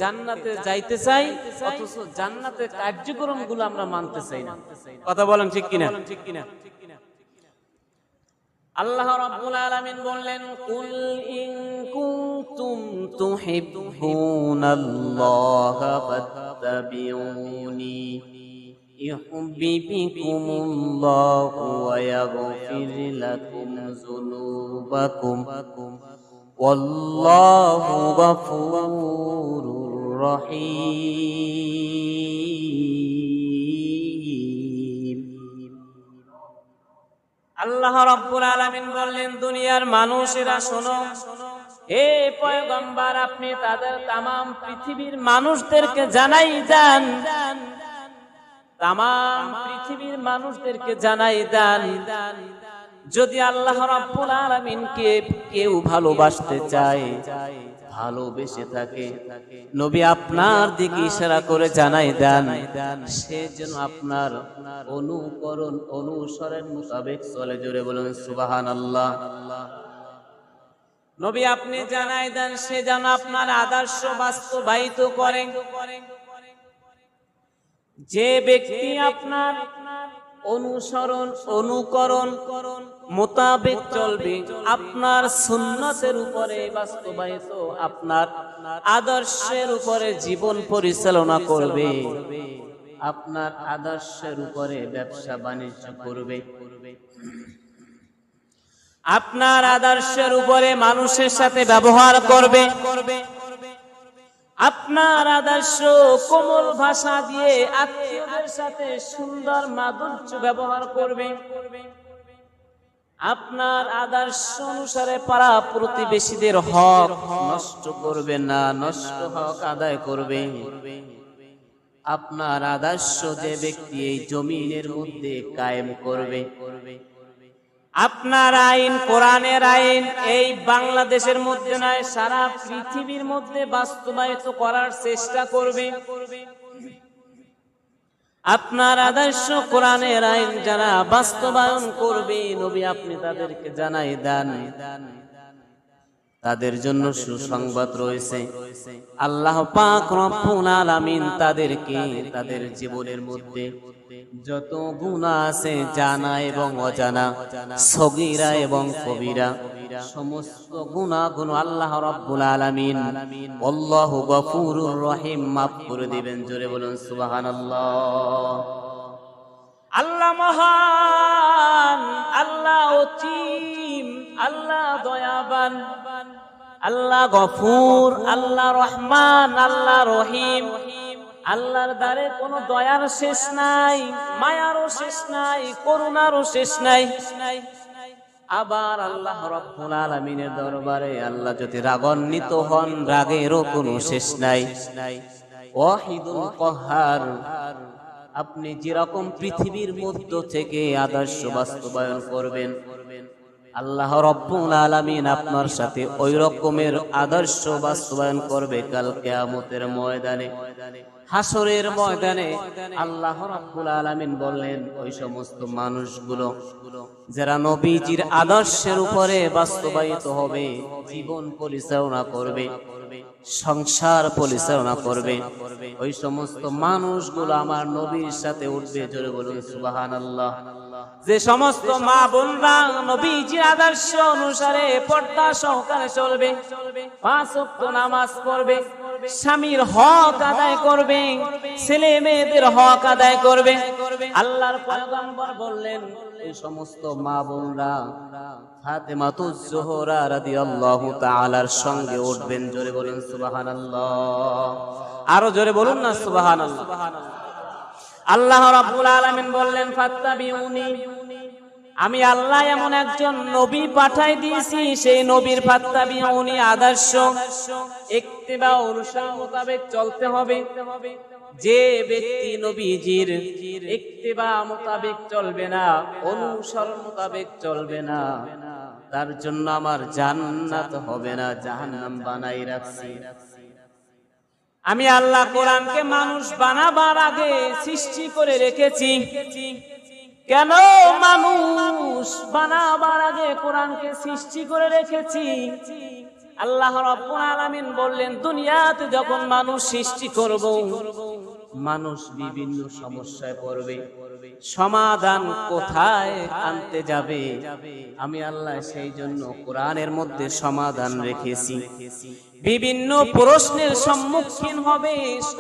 জান্নাতে যাইতে চাই, অথচ জান্নাতের কার্যক্রমগুলো আমরা মানতে চাই না। কথা বলেন ঠিক কিনা? আল্লাহ রাব্বুল আলামিন বললেন, কুল ইন কুনতুম তুহিব্বুনাল্লাহা ফাত্তাবিউনি ইউহিব্বুকুমুল্লাহু ওয়া ইয়াগফির লাকুম যুনুবাকুম ওয়াল্লাহু গফুরুর রহিম। আল্লাহ রাব্বুল আলামিন বললেন, দুনিয়ার মানুষেরা শোনো, হে পয়গম্বর, আপনি তাদের তাম পৃথিবীর মানুষদেরকে জানাই দেন, তাম পৃথিবীর মানুষদেরকে জানাই দেন, যদি আল্লাহ রাব্বুল আলামিনকে কেউ ভালোবাসতে চায়, ভালোবেসে থাকে, নবী আপনার দিকে ইশারা করে জানাই দেন, সে যেন আপনার অনুকরণ অনুসরণ মোতাবেক চলে। জোরে বলুন সুবহানাল্লাহ। নবী আপনি জানাই দেন, সে যেন আপনার আদর্শ বাস্তবায়িত করে। যে ব্যক্তি আপনার অনুসরণ অনুকরণ মোতাবেক চলবে, আপনার সুন্নতের উপরে বাস্তবায়িত, আপনার আদর্শের উপরে জীবন পরিচালনা করবে, আপনার আদর্শের উপরে ব্যবসা বাণিজ্য করবে, আপনার আদর্শের উপরে মানুষের সাথে ব্যবহার করবে, আপনার আদর্শ কোমল ভাষা দিয়ে আত্মীয়দের সাথে সুন্দর মাধুর্য ব্যবহার করবে, আপনার আদর্শ অনুসারে পাড়া প্রতিবেশীদের হক নষ্ট করবে না, নষ্ট হক আদায় করবে। আপনার আদর্শ যে ব্যক্তি এই জমিনের মধ্যে কায়েম করবে, আপনার আইন কোরআনের আইন এই বাংলাদেশের মধ্যে নয়, সারা পৃথিবীর মধ্যে বাস্তবায়িত করার চেষ্টা করবে। আপনার আদর্শ কোরআনের আইন যারা বাস্তবায়ন করবে, নবী আপনি তাদেরকে জানাই দেন, তাদের জন্য সুসংবাদ রয়েছে। আল্লাহ পাক রব্বুল আলামিন তাদেরকে তাদের জীবনের মধ্যে যত গুনাহ আছে, জানা এবং অজানা, সগীরা এবং কবিরা, সমস্ত গুনাহগুলো আল্লাহ রাব্বুল আলামিন আল্লাহু গফুরুর রহিম মাফ করে দিবেন। জোরে বলুন সুবহানাল্লাহ। আল্লাহ মহান, আল্লাহ অসীম, আল্লাহ দয়াবান, আল্লাহ গফুর, আল্লাহ রহমান, আল্লাহ রহিম। আল্লাহর দ্বারে কোনো দয়ার শেষ নাই, মায়ারও শেষ নাই, করুণারও শেষ নাই। আবার আল্লাহ রাব্বুল আলামিনের দরবারে আল্লাহ যদি রাগান্বিত হন, রাগেরও কোনো শেষ নাই। ওয়াহিদুল কাহ্হার, আপনি যেরকম পৃথিবীর মধ্য থেকে আদর্শ বাস্তবায়ন করবেন, আল্লাহ রাব্বুল আলামিন আপনার সাথে ওই রকমের আদর্শ বাস্তবায়ন করবে কাল কিয়ামতের ময়দানে, হাসরের ময়দানে। আল্লাহ রাব্বুল আলামিন বললেন, ওই সমস্ত মানুষগুলো যারা নবীজির আদর্শের উপরে বাস্তবায়িত হবে, জীবন পরিচালনা করবে, সংসার পরিচালনা করবে, ওই সমস্ত মানুষগুলো আমার নবীর সাথে উঠবে। জোরে বলুন সুবহানাল্লাহ। যে সমস্ত মা বোনরা নবীজির আদর্শ অনুসারে পর্দা সহকারে চলবে, 5 ওয়াক্ত নামাজ পড়বে, স্বামীর হক আদায় করবে, ছেলে মেয়েদের হক আদায় করবে, আল্লাহর পয়গম্বর বললেন এই সমস্ত মা বোনরা ফাতেমাতুজ জোহরা রাদিয়াল্লাহু তাআলার সঙ্গে উঠবেন। জোরে বলুন সুবহানাল্লাহ। আরো জোরে বলুন না সুবহানাল্লাহ। আল্লাহ রাব্বুল আলামিন বললেন, ফাত্তাবিউনি, আমি আল্লাহ এমন একজন নবী পাঠাই দিয়েছি, সেই নবীর ফাত্তাবিউনি আদর্শ ইত্তিবা অনুসরণ মোতাবেক চলতে হবে। যে ব্যক্তি নবীজির ইত্তিবা মোতাবেক চলবে না, অনুসরণ মোতাবেক চলবে না, তার জন্য আমার জান্নাত হবে না, জাহান্নাম বানাই রাখছি। আমি আল্লাহ কোরআনকে মানুষ বানাবার আগে সৃষ্টি করে রেখেছি। কেন মানুষ বানাবার আগে কোরআনকে সৃষ্টি করে রেখেছি? আল্লাহ রাব্বুল আলামিন বললেন, দুনিয়াতে যখন মানুষ সৃষ্টি করব, মানুষ বিভিন্ন সমস্যায় পড়বে, সমাধান কোথায় আনতে যাবে? আমি আল্লাহ সেই জন্য কোরআনের মধ্যে সমাধান রেখেছি। বিভিন্ন প্রশ্নের সম্মুখীন হবে,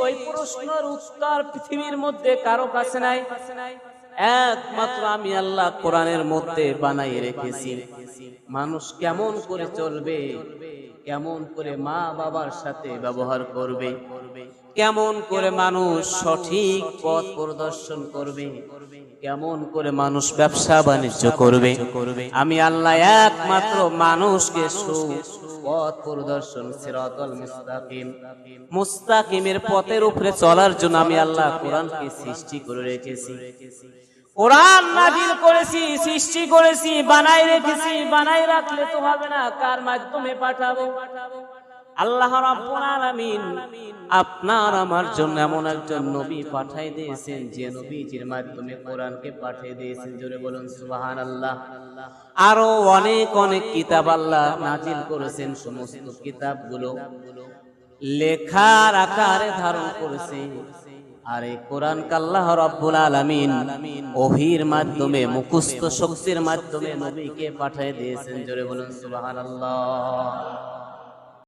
ওই প্রশ্নের উত্তর পৃথিবীর মধ্যে কারো কাছে নাই, একমাত্র আমি আল্লাহ কোরআনের মধ্যে বানাই রেখেছি। মানুষ কেমন করে চলবে, কেমন করে মা বাবার সাথে ব্যবহার করবে, কেমন করে মানুষ সঠিক পথ প্রদর্শন করবে, কেমন করে মানুষ ব্যবসা বাণিজ্য করবে, আমি আল্লাহ একমাত্র মানুষকে পথ প্রদর্শন সিরাতাল মুস্তাকিম, মুস্তাকিমের পথের উপরে চলার জন্য আমি আল্লাহ কোরআনকে সৃষ্টি করে রেখেছি। কোরআন নাজিল করেছি, সৃষ্টি করেছি, বানাই রেখেছি। বানাই রাখলে তো হবে না, কার মাধ্যমে পাঠাবো? আল্লাহ রাব্বুল আলামিন আপনার আমার জন্য এমন একজন নবী পাঠিয়ে দিয়েছেন, যে নবীজির মাধ্যমে কোরআনকে পাঠিয়ে দিয়েছেন। জোরে বলুন সুবহানাল্লাহ। আরো অনেক অনেক কিতাব আল্লাহ নাজিল করেছেন, সমস্ত কিতাবগুলো লেখার আকারে ধারণ করেছে। আর এই কোরআনকে আল্লাহ রাব্বুল আলামিন ওহীর মাধ্যমে, মুখস্থ শক্তির মাধ্যমে নবীকে পাঠিয়ে দিয়েছেন। জোরে বলুন সুবহানাল্লাহ।